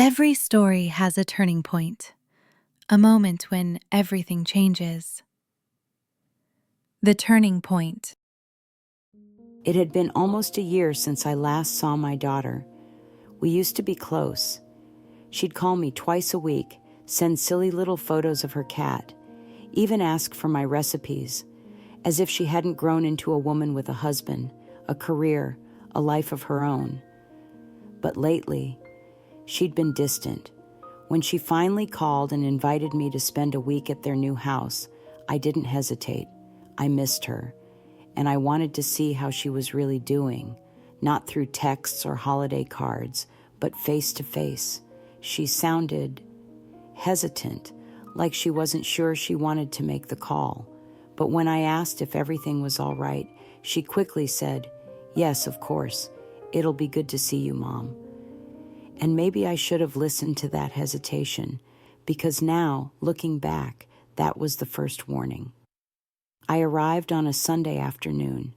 Every story has a turning point, a moment when everything changes. The turning point. It had been almost a year since I last saw my daughter. We used to be close. She'd call me twice a week, send silly little photos of her cat, even ask for my recipes, as if she hadn't grown into a woman with a husband, a career, a life of her own. But lately, she'd been distant. When she finally called and invited me to spend a week at their new house, I didn't hesitate. I missed her, and I wanted to see how she was really doing, not through texts or holiday cards, but face to face. She sounded hesitant, like she wasn't sure she wanted to make the call. But when I asked if everything was all right, she quickly said, "Yes, of course. It'll be good to see you, Mom." And maybe I should have listened to that hesitation, because now, looking back, that was the first warning. I arrived on a Sunday afternoon.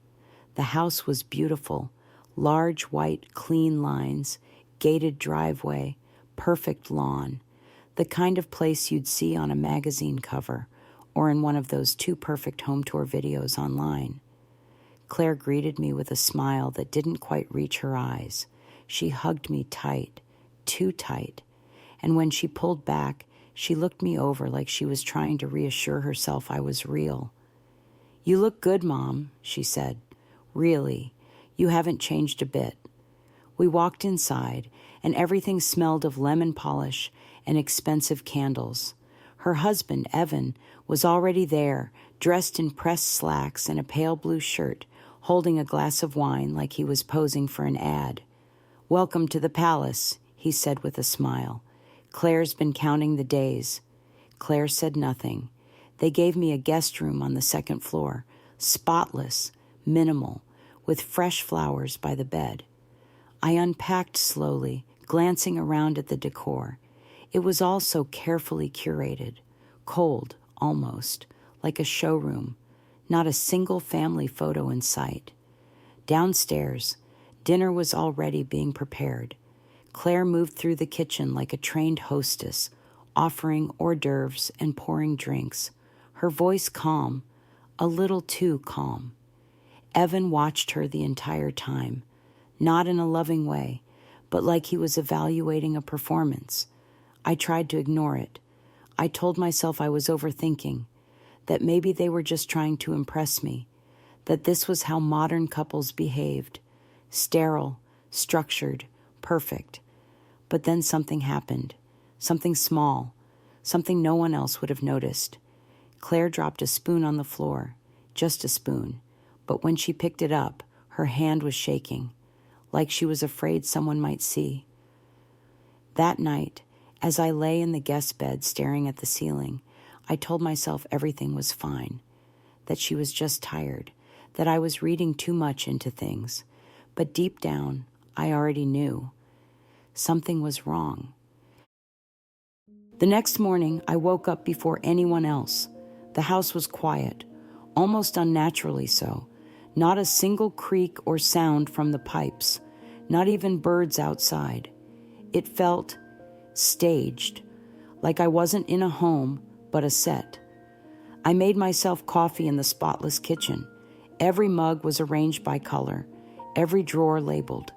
The house was beautiful, large white clean lines, gated driveway, perfect lawn, the kind of place you'd see on a magazine cover or in one of those Too Perfect home tour videos online. Claire greeted me with a smile that didn't quite reach her eyes. She hugged me tight, too tight, and when she pulled back, she looked me over like she was trying to reassure herself I was real. "You look good, Mom," she said. "Really, you haven't changed a bit." We walked inside, and everything smelled of lemon polish and expensive candles. Her husband, Evan, was already there, dressed in pressed slacks and a pale blue shirt, holding a glass of wine like he was posing for an ad. "Welcome to the palace," he said with a smile. "Claire's been counting the days." Claire said nothing. They gave me a guest room on the second floor, spotless, minimal, with fresh flowers by the bed. I unpacked slowly, glancing around at the decor. It was all so carefully curated, cold, almost, like a showroom, not a single family photo in sight. Downstairs, dinner was already being prepared. Claire moved through the kitchen like a trained hostess, offering hors d'oeuvres and pouring drinks, her voice calm, a little too calm. Evan watched her the entire time, not in a loving way, but like he was evaluating a performance. I tried to ignore it. I told myself I was overthinking, that maybe they were just trying to impress me, that this was how modern couples behaved, sterile, structured, perfect. But then something happened, something small, something no one else would have noticed. Claire dropped a spoon on the floor, just a spoon, but when she picked it up, her hand was shaking, like she was afraid someone might see. That night, as I lay in the guest bed staring at the ceiling, I told myself everything was fine, that she was just tired, that I was reading too much into things. But deep down, I already knew. Something was wrong. The next morning, I woke up before anyone else. The house was quiet, almost unnaturally so. Not a single creak or sound from the pipes, not even birds outside. It felt staged, like I wasn't in a home, but a set. I made myself coffee in the spotless kitchen. Every mug was arranged by color, every drawer labeled.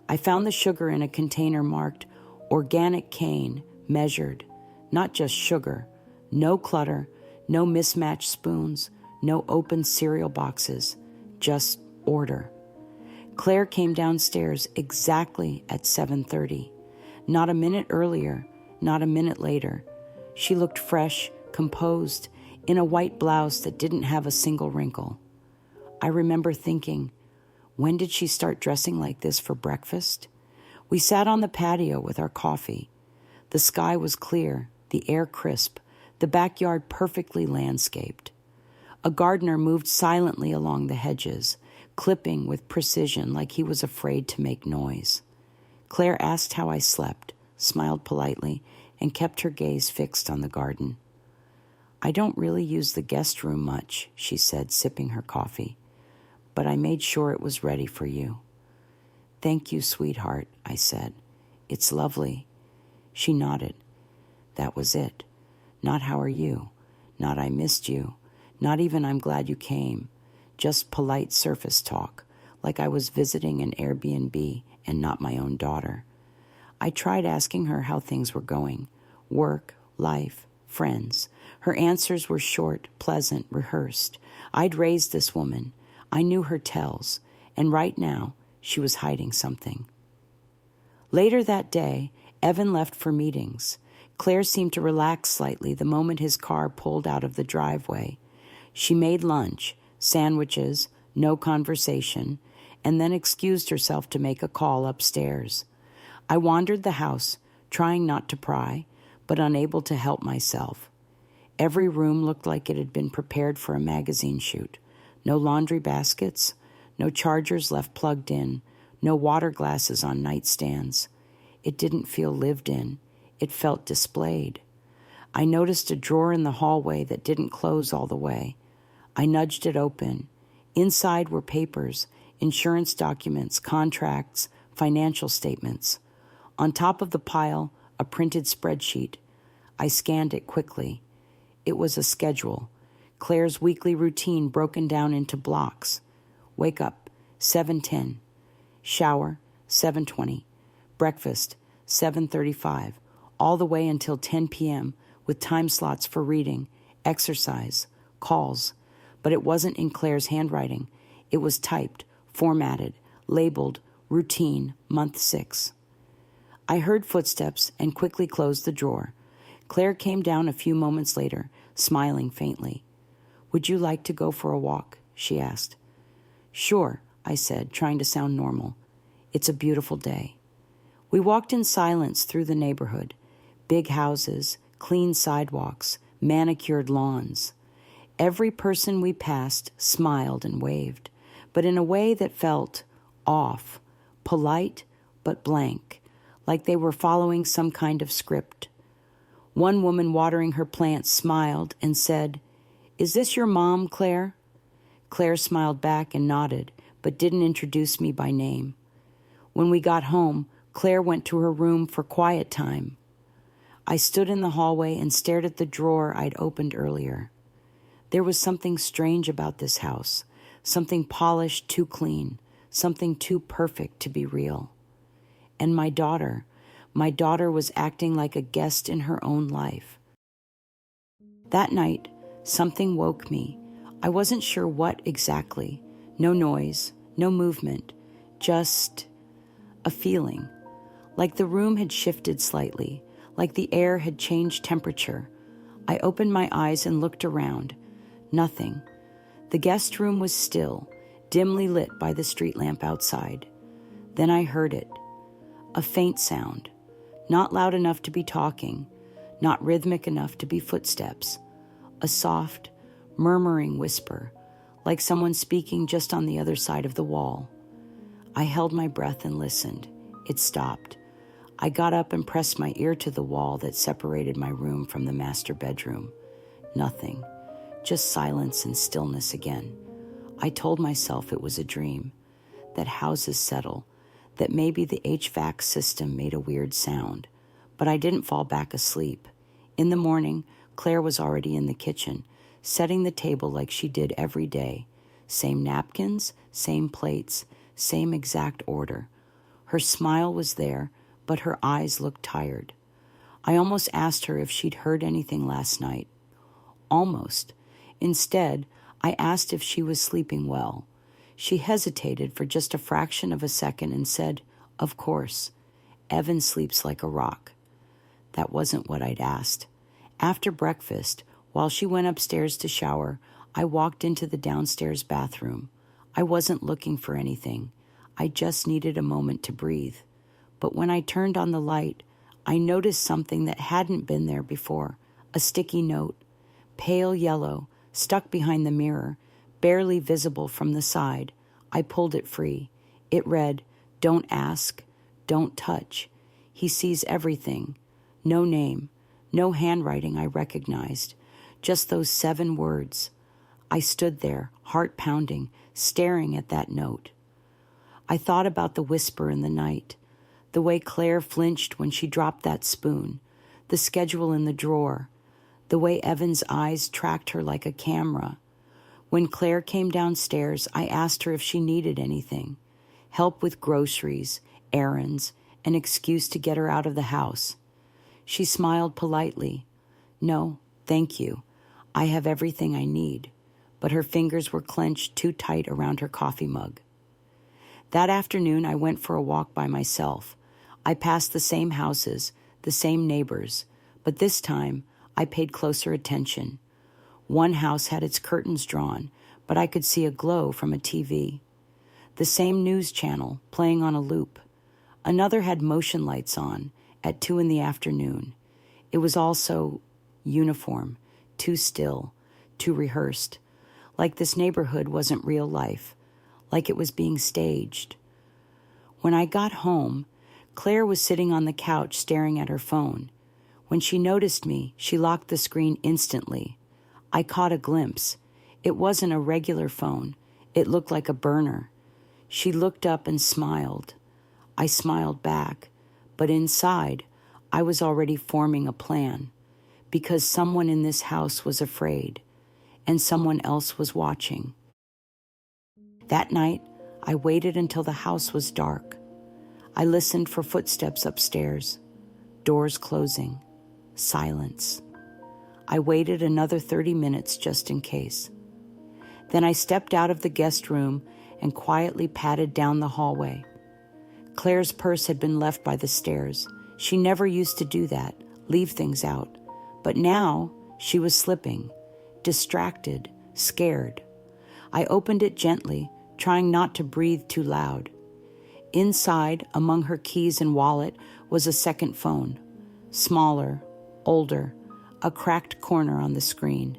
I found the sugar in a container marked organic cane, measured, not just sugar. No clutter, no mismatched spoons, no open cereal boxes, just order. Claire came downstairs exactly at 7:30. Not a minute earlier, not a minute later. She looked fresh, composed, in a white blouse that didn't have a single wrinkle. I remember thinking, when did she start dressing like this for breakfast? We sat on the patio with our coffee. The sky was clear, the air crisp, the backyard perfectly landscaped. A gardener moved silently along the hedges, clipping with precision like he was afraid to make noise. Claire asked how I slept, smiled politely, and kept her gaze fixed on the garden. "I don't really use the guest room much," she said, sipping her coffee, "but I made sure it was ready for you." "Thank you, sweetheart," I said. "It's lovely." She nodded. That was it. Not how are you, not I missed you, not even I'm glad you came. Just polite surface talk, like I was visiting an Airbnb and not my own daughter. I tried asking her how things were going. Work, life, friends. Her answers were short, pleasant, rehearsed. I'd raised this woman. I knew her tells, and right now she was hiding something. Later that day, Evan left for meetings. Claire seemed to relax slightly the moment his car pulled out of the driveway. She made lunch, sandwiches, no conversation, and then excused herself to make a call upstairs. I wandered the house, trying not to pry, but unable to help myself. Every room looked like it had been prepared for a magazine shoot. No laundry baskets, no chargers left plugged in, no water glasses on nightstands. It didn't feel lived in. It felt displayed. I noticed a drawer in the hallway that didn't close all the way. I nudged it open. Inside were papers, insurance documents, contracts, financial statements. On top of the pile, a printed spreadsheet. I scanned it quickly. It was a schedule. Claire's weekly routine broken down into blocks. Wake up, 7:10. Shower, 7:20. Breakfast, 7:35. All the way until 10 p.m. with time slots for reading, exercise, calls. But it wasn't in Claire's handwriting. It was typed, formatted, labeled, routine, month 6. I heard footsteps and quickly closed the drawer. Claire came down a few moments later, smiling faintly. "Would you like to go for a walk?" she asked. "Sure," I said, trying to sound normal. "It's a beautiful day." We walked in silence through the neighborhood. Big houses, clean sidewalks, manicured lawns. Every person we passed smiled and waved, but in a way that felt off, polite but blank, like they were following some kind of script. One woman watering her plants smiled and said, "Is this your mom, Claire?" Claire smiled back and nodded, but didn't introduce me by name. When we got home, Claire went to her room for quiet time. I stood in the hallway and stared at the drawer I'd opened earlier. There was something strange about this house, something polished too clean, something too perfect to be real. And my daughter was acting like a guest in her own life. That night, something woke me. I wasn't sure what exactly. No noise, no movement, just a feeling. Like the room had shifted slightly, like the air had changed temperature. I opened my eyes and looked around. Nothing. The guest room was still, dimly lit by the street lamp outside. Then I heard it. A faint sound. Not loud enough to be talking, not rhythmic enough to be footsteps. A soft, murmuring whisper, like someone speaking just on the other side of the wall. I held my breath and listened. It stopped. I got up and pressed my ear to the wall that separated my room from the master bedroom. Nothing. Just silence and stillness again. I told myself it was a dream, that houses settle, that maybe the HVAC system made a weird sound, but I didn't fall back asleep. In the morning, Claire was already in the kitchen, setting the table like she did every day. Same napkins, same plates, same exact order. Her smile was there, but her eyes looked tired. I almost asked her if she'd heard anything last night. Almost. Instead, I asked if she was sleeping well. She hesitated for just a fraction of a second and said, "Of course. Evan sleeps like a rock." That wasn't what I'd asked. After breakfast, while she went upstairs to shower, I walked into the downstairs bathroom. I wasn't looking for anything. I just needed a moment to breathe. But when I turned on the light, I noticed something that hadn't been there before. A sticky note, pale yellow, stuck behind the mirror, barely visible from the side. I pulled it free. It read, "Don't ask, don't touch. He sees everything." No name, no handwriting I recognized, just those 7 words. I stood there, heart pounding, staring at that note. I thought about the whisper in the night, The way Claire flinched when she dropped that spoon, the schedule in the drawer, the way Evan's eyes tracked her like a camera. When Claire came downstairs, I asked her if she needed anything, help with groceries, errands, an excuse to get her out of the house. She smiled politely. No, thank you. I have everything I need. But her fingers were clenched too tight around her coffee mug. That afternoon, I went for a walk by myself. I passed the same houses, the same neighbors, but this time I paid closer attention. One house had its curtains drawn, but I could see a glow from a TV. The same news channel playing on a loop. Another had motion lights on at 2 p.m. It was also uniform, too still, too rehearsed. Like this neighborhood wasn't real life, like it was being staged. When I got home, Claire was sitting on the couch staring at her phone. When she noticed me, she locked the screen instantly. I caught a glimpse. It wasn't a regular phone. It looked like a burner. She looked up and smiled. I smiled back, but inside, I was already forming a plan, because someone in this house was afraid, and someone else was watching. That night, I waited until the house was dark. I listened for footsteps upstairs, doors closing, silence. I waited another 30 minutes just in case. Then I stepped out of the guest room and quietly padded down the hallway. Claire's purse had been left by the stairs. She never used to do that, leave things out. But now she was slipping, distracted, scared. I opened it gently, trying not to breathe too loud. Inside, among her keys and wallet, was a second phone. Smaller, older, a cracked corner on the screen.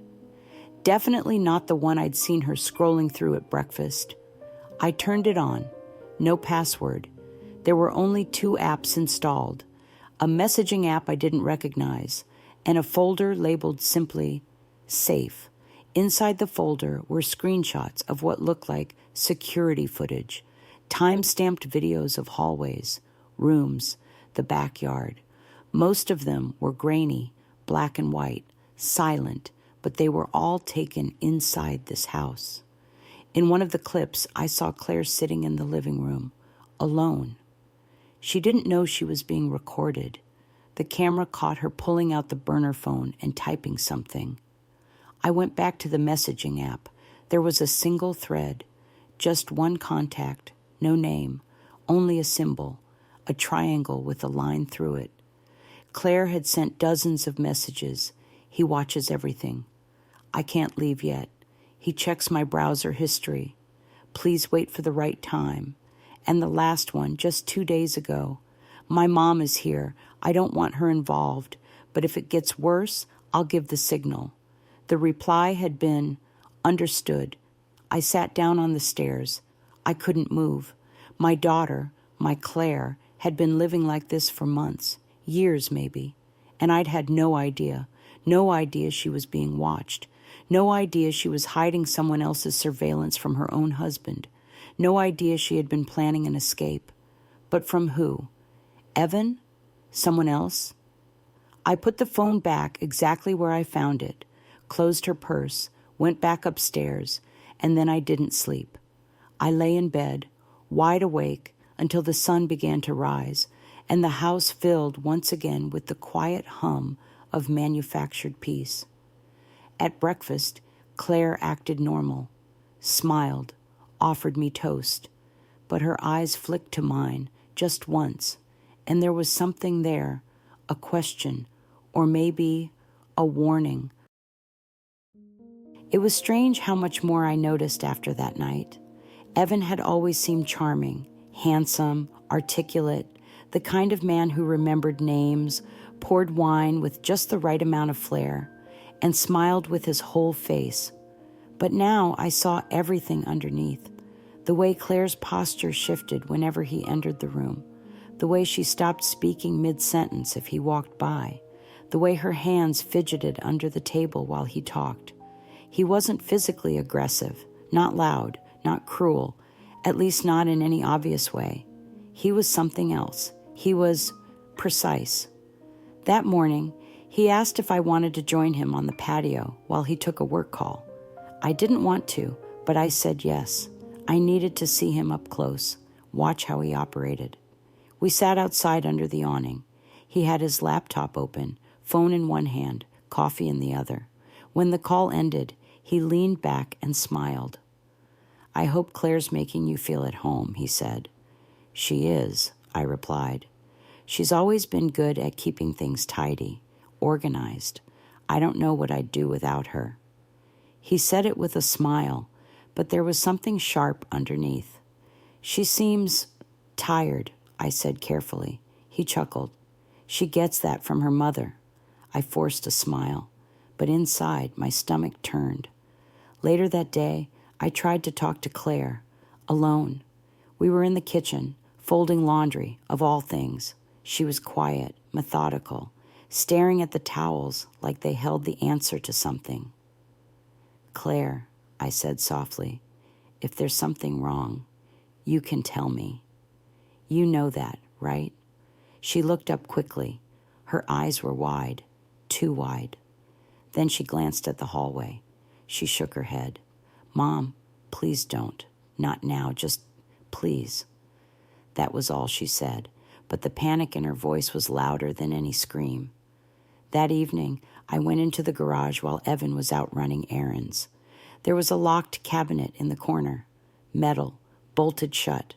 Definitely not the one I'd seen her scrolling through at breakfast. I turned it on. No password. There were only 2 apps installed. A messaging app I didn't recognize, and a folder labeled simply, Safe. Inside the folder were screenshots of what looked like security footage, time-stamped videos of hallways, rooms, the backyard. Most of them were grainy, black and white, silent, but they were all taken inside this house. In one of the clips, I saw Claire sitting in the living room, alone. She didn't know she was being recorded. The camera caught her pulling out the burner phone and typing something. I went back to the messaging app. There was a single thread, just one contact, no name, only a symbol, a triangle with a line through it. Claire had sent dozens of messages. He watches everything. I can't leave yet. He checks my browser history. Please wait for the right time. And the last one, just 2 days ago. My mom is here. I don't want her involved, but if it gets worse, I'll give the signal. The reply had been, understood. I sat down on the stairs. I couldn't move. My daughter, my Claire, had been living like this for months, years maybe, and I'd had no idea she was being watched, no idea she was hiding someone else's surveillance from her own husband, no idea she had been planning an escape. But from who? Evan? Someone else? I put the phone back exactly where I found it, closed her purse, went back upstairs, and then I didn't sleep. I lay in bed, wide awake, until the sun began to rise, and the house filled once again with the quiet hum of manufactured peace. At breakfast, Claire acted normal, smiled, offered me toast, but her eyes flicked to mine just once, and there was something there, a question, or maybe a warning. It was strange how much more I noticed after that night. Evan had always seemed charming, handsome, articulate, the kind of man who remembered names, poured wine with just the right amount of flair, and smiled with his whole face. But now I saw everything underneath. The way Claire's posture shifted whenever he entered the room, the way she stopped speaking mid-sentence if he walked by, the way her hands fidgeted under the table while he talked. He wasn't physically aggressive, not loud, not cruel, at least not in any obvious way. He was something else. He was precise. That morning, he asked if I wanted to join him on the patio while he took a work call. I didn't want to, but I said yes. I needed to see him up close, watch how he operated. We sat outside under the awning. He had his laptop open, phone in one hand, coffee in the other. When the call ended, he leaned back and smiled. "I hope Claire's making you feel at home," he said. "She is," I replied. "She's always been good at keeping things tidy, organized. I don't know what I'd do without her." He said it with a smile, but there was something sharp underneath. "She seems tired," I said carefully. He chuckled. "She gets that from her mother." I forced a smile, but inside my stomach turned. Later that day, I tried to talk to Claire, alone. We were in the kitchen, folding laundry, of all things. She was quiet, methodical, staring at the towels like they held the answer to something. "Claire," I said softly, "if there's something wrong, you can tell me. You know that, right?" She looked up quickly. Her eyes were wide, too wide. Then she glanced at the hallway. She shook her head. "Mom, please don't. Not now, just please." That was all she said, but the panic in her voice was louder than any scream. That evening, I went into the garage while Evan was out running errands. There was a locked cabinet in the corner, metal, bolted shut.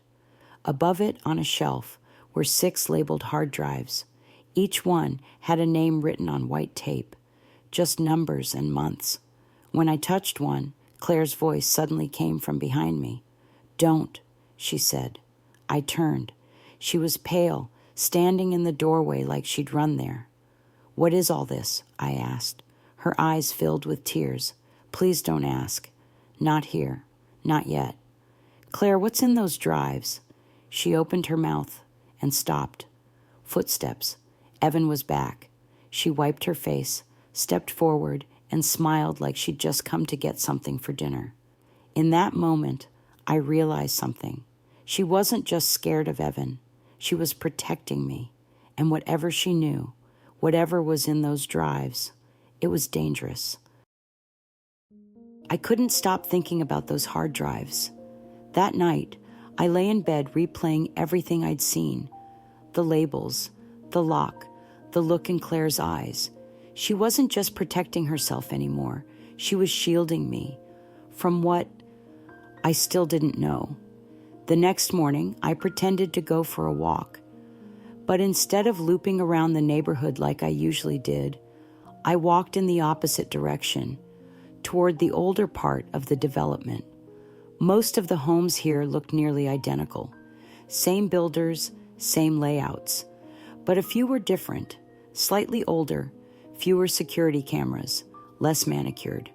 Above it, on a shelf, were 6 labeled hard drives. Each one had a name written on white tape, just numbers and months. When I touched one, Claire's voice suddenly came from behind me. "Don't," she said. I turned. She was pale, standing in the doorway like she'd run there. "What is all this?" I asked. Her eyes filled with tears. "Please don't ask. Not here. Not yet." "Claire, what's in those drives?" She opened her mouth and stopped. Footsteps. Evan was back. She wiped her face, stepped forward, and smiled like she'd just come to get something for dinner. In that moment, I realized something. She wasn't just scared of Evan. She was protecting me. And whatever she knew, whatever was in those drives, it was dangerous. I couldn't stop thinking about those hard drives. That night, I lay in bed replaying everything I'd seen. The labels, the lock, the look in Claire's eyes. She wasn't just protecting herself anymore. She was shielding me from what I still didn't know. The next morning, I pretended to go for a walk. But instead of looping around the neighborhood like I usually did, I walked in the opposite direction, toward the older part of the development. Most of the homes here looked nearly identical. Same builders, same layouts. But a few were different, slightly older, fewer security cameras, less manicured.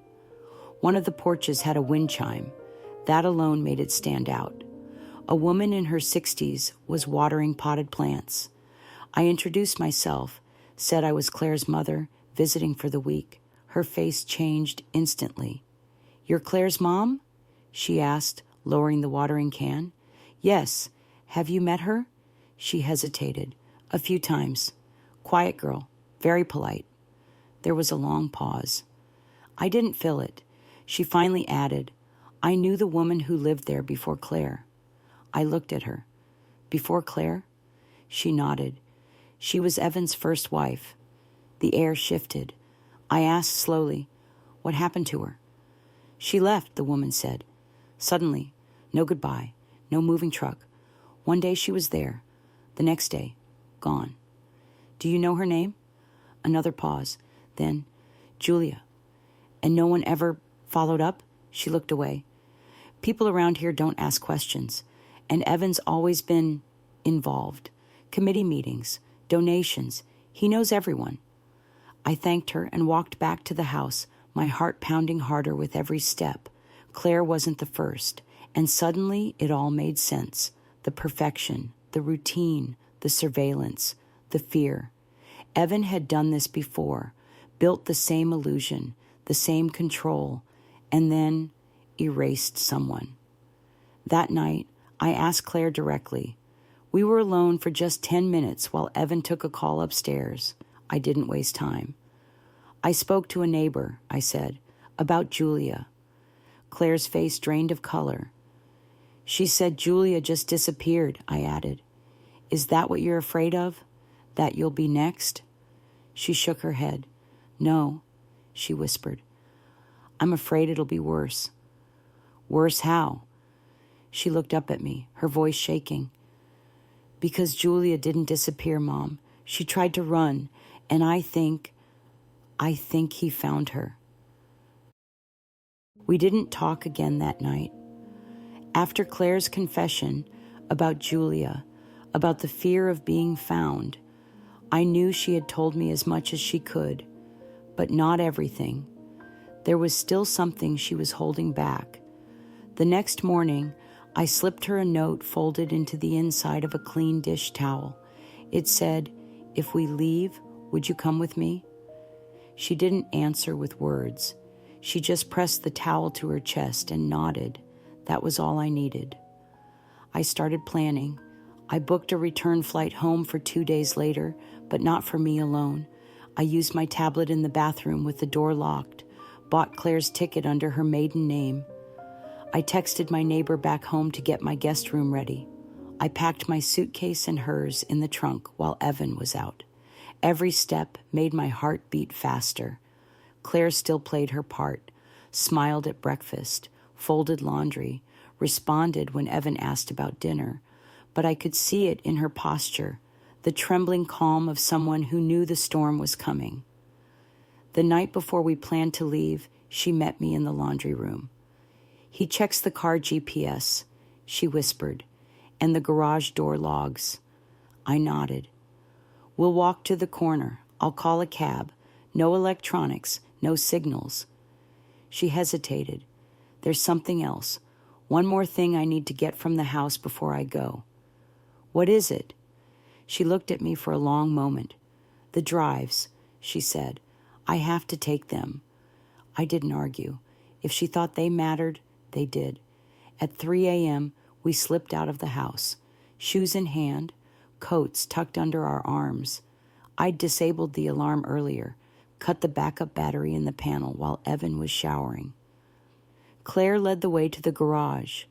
One of the porches had a wind chime. That alone made it stand out. A woman in her 60s was watering potted plants. I introduced myself, said I was Claire's mother, visiting for the week. Her face changed instantly. "You're Claire's mom?" she asked, lowering the watering can. "Yes. Have you met her?" She hesitated. "A few times. Quiet girl, very polite." There was a long pause. I didn't fill it. She finally added, "I knew the woman who lived there before Claire." I looked at her. "Before Claire?" She nodded. "She was Evan's first wife." The air shifted. I asked slowly, "What happened to her?" "She left," the woman said. "Suddenly. No goodbye. No moving truck. One day she was there. The next day, gone." "Do you know her name?" Another pause. Then, "Julia." "And no one ever followed up?" She looked away. "People around here don't ask questions. And Evan's always been involved. Committee meetings, donations. He knows everyone." I thanked her and walked back to the house, my heart pounding harder with every step. Claire wasn't the first, and suddenly it all made sense. The perfection, the routine, the surveillance, the fear. Evan had done this before, built the same illusion, the same control, and then erased someone. That night, I asked Claire directly, We were alone for just 10 minutes while Evan took a call upstairs. I didn't waste time. I spoke to a neighbor, I said, about Julia. Claire's face drained of color. She said Julia just disappeared, I added. Is that what you're afraid of? That you'll be next? She shook her head. No, she whispered. I'm afraid it'll be worse. Worse how? She looked up at me, her voice shaking. Because Julia didn't disappear, Mom. She tried to run, and I think he found her. We didn't talk again that night. After Claire's confession about Julia, about the fear of being found, I knew she had told me as much as she could, but not everything. There was still something she was holding back. The next morning, I slipped her a note folded into the inside of a clean dish towel. It said, "If we leave, would you come with me?" She didn't answer with words. She just pressed the towel to her chest and nodded. That was all I needed. I started planning. I booked a return flight home for 2 days later, but not for me alone. I used my tablet in the bathroom with the door locked, bought Claire's ticket under her maiden name. I texted my neighbor back home to get my guest room ready. I packed my suitcase and hers in the trunk while Evan was out. Every step made my heart beat faster. Claire still played her part, smiled at breakfast, folded laundry, responded when Evan asked about dinner, but I could see it in her posture, the trembling calm of someone who knew the storm was coming. The night before we planned to leave, she met me in the laundry room. He checks the car GPS, she whispered, and the garage door logs. I nodded. We'll walk to the corner. I'll call a cab. No electronics, no signals. She hesitated. There's something else. One more thing I need to get from the house before I go. What is it? She looked at me for a long moment. The drives, she said. I have to take them. I didn't argue. If she thought they mattered, they did. At 3 a.m., we slipped out of the house, shoes in hand, coats tucked under our arms. I'd disabled the alarm earlier, cut the backup battery in the panel while Evan was showering. Claire led the way to the garage.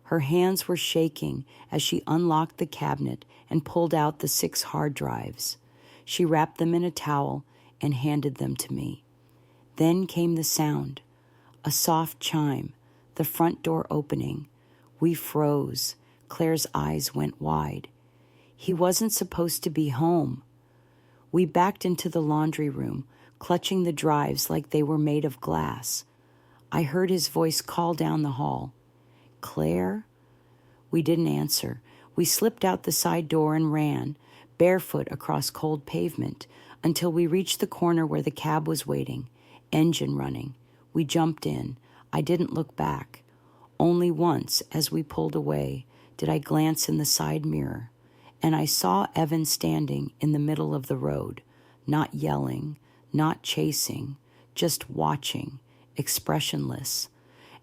Her hands were shaking as she unlocked the cabinet and pulled out the 6 hard drives. She wrapped them in a towel and handed them to me. Then came the sound, a soft chime, the front door opening. We froze. Claire's eyes went wide. He wasn't supposed to be home. We backed into the laundry room, clutching the drives like they were made of glass. I heard his voice call down the hall. Claire? We didn't answer. We slipped out the side door and ran, barefoot across cold pavement, until we reached the corner where the cab was waiting, engine running. We jumped in. I didn't look back. Only once, as we pulled away, did I glance in the side mirror, and I saw Evan standing in the middle of the road, not yelling, not chasing, just watching, expressionless,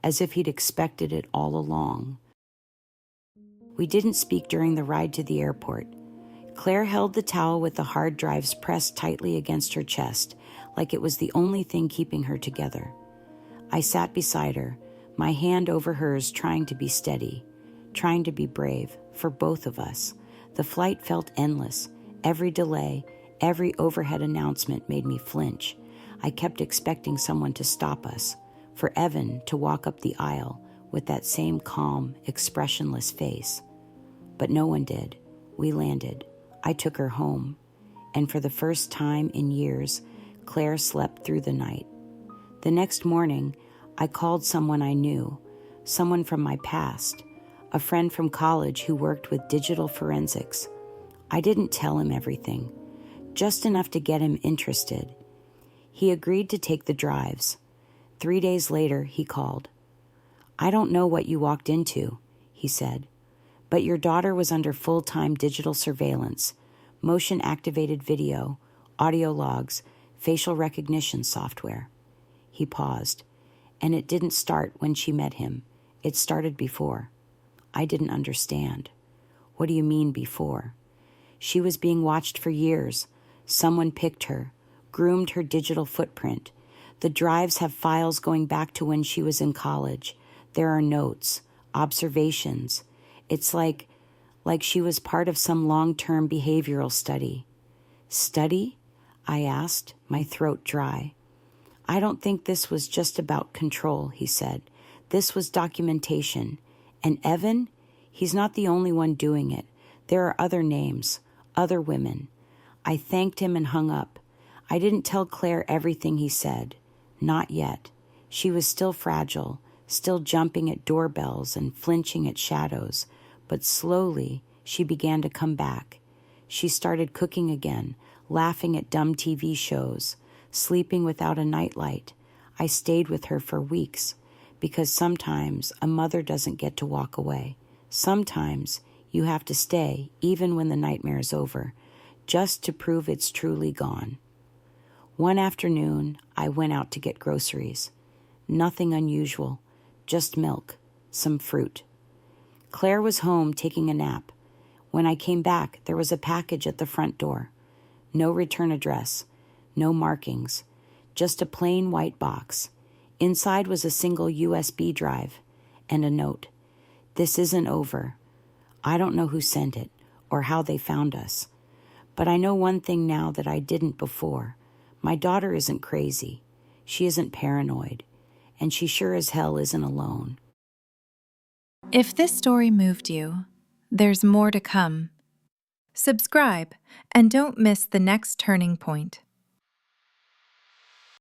as if he'd expected it all along. We didn't speak during the ride to the airport. Claire held the towel with the hard drives pressed tightly against her chest, like it was the only thing keeping her together. I sat beside her, my hand over hers, trying to be steady, trying to be brave, for both of us. The flight felt endless. Every delay, every overhead announcement made me flinch. I kept expecting someone to stop us, for Evan to walk up the aisle with that same calm, expressionless face. But no one did. We landed. I took her home, and for the first time in years, Claire slept through the night. The next morning, I called someone I knew, someone from my past, a friend from college who worked with digital forensics. I didn't tell him everything, just enough to get him interested. He agreed to take the drives. 3 days later, he called. I don't know what you walked into, he said, but your daughter was under full-time digital surveillance, motion-activated video, audio logs, facial recognition software. He paused, and it didn't start when she met him. It started before. I didn't understand. What do you mean before? She was being watched for years. Someone picked her, groomed her digital footprint. The drives have files going back to when she was in college. There are notes, observations. It's like she was part of some long-term behavioral study. Study? I asked, my throat dry. I don't think this was just about control, he said. This was documentation. And Evan? He's not the only one doing it. There are other names, other women. I thanked him and hung up. I didn't tell Claire everything he said. Not yet. She was still fragile, still jumping at doorbells and flinching at shadows. But slowly, she began to come back. She started cooking again, laughing at dumb TV shows, sleeping without a nightlight. I stayed with her for weeks, because sometimes a mother doesn't get to walk away. Sometimes you have to stay, even when the nightmare's over, just to prove it's truly gone. One afternoon, I went out to get groceries. Nothing unusual, just milk, some fruit. Claire was home taking a nap. When I came back, there was a package at the front door. No return address, no markings, just a plain white box. Inside was a single USB drive and a note. This isn't over. I don't know who sent it or how they found us. But I know one thing now that I didn't before. My daughter isn't crazy. She isn't paranoid. And she sure as hell isn't alone. If this story moved you, there's more to come. Subscribe and don't miss the next turning point.